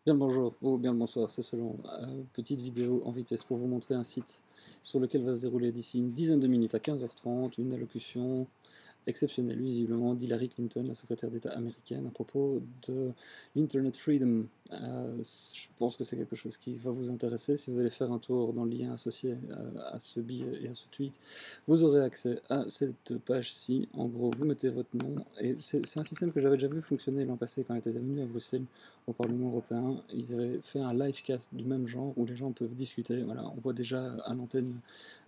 Bien le bonjour ou bien le bonsoir, c'est selon. Petite vidéo en vitesse pour vous montrer un site sur lequel va se dérouler d'ici une dizaine de minutes à 15h30 une allocution exceptionnelle, visiblement, d'Hillary Clinton, la secrétaire d'État américaine, à propos de l'Internet Freedom. Je pense que c'est quelque chose qui va vous intéresser. Si vous allez faire un tour dans le lien associé à ce billet et à ce tweet, vous aurez accès à cette page-ci. En gros, vous mettez votre nom, et c'est un système que j'avais déjà vu fonctionner l'an passé quand j'étais venu à Bruxelles au Parlement européen. Ils avaient fait un livecast du même genre où les gens peuvent discuter. Voilà, on voit déjà à l'antenne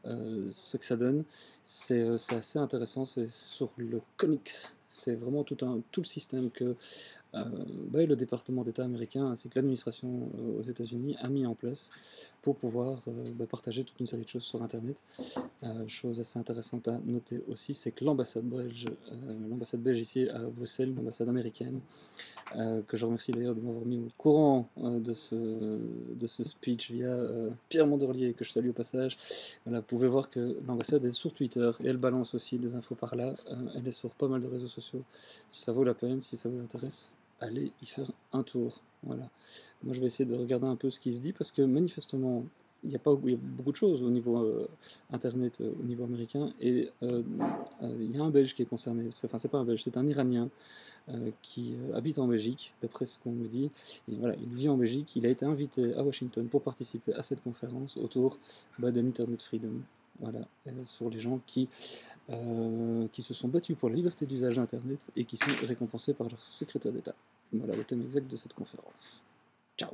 ce que ça donne. C'est assez intéressant, c'est sur le Conix. C'est vraiment tout le système que le département d'État américain ainsi que l'administration aux États-Unis a mis en place pour pouvoir partager toute une série de choses sur Internet. Chose assez intéressante à noter aussi, c'est que l'ambassade belge ici à Bruxelles, l'ambassade américaine, que je remercie d'ailleurs de m'avoir mis au courant de ce speech via Pierre Mandorlier, que je salue au passage. Voilà, vous pouvez voir que l'ambassade est sur Twitter et elle balance aussi des infos par là. Elle est sur pas mal de réseaux sociaux. Si ça vaut la peine, si ça vous intéresse, allez y faire un tour. Voilà. Moi, je vais essayer de regarder un peu ce qui se dit parce que manifestement, il y a beaucoup de choses au niveau internet, au niveau américain, et il y a un Belge qui est concerné. Enfin, c'est pas un Belge, c'est un Iranien qui habite en Belgique, d'après ce qu'on me dit. Et voilà, il vit en Belgique, il a été invité à Washington pour participer à cette conférence autour de l'Internet Freedom. Voilà, sur les gens qui se sont battus pour la liberté d'usage d'Internet et qui sont récompensés par leur secrétaire d'État. Voilà le thème exact de cette conférence. Ciao.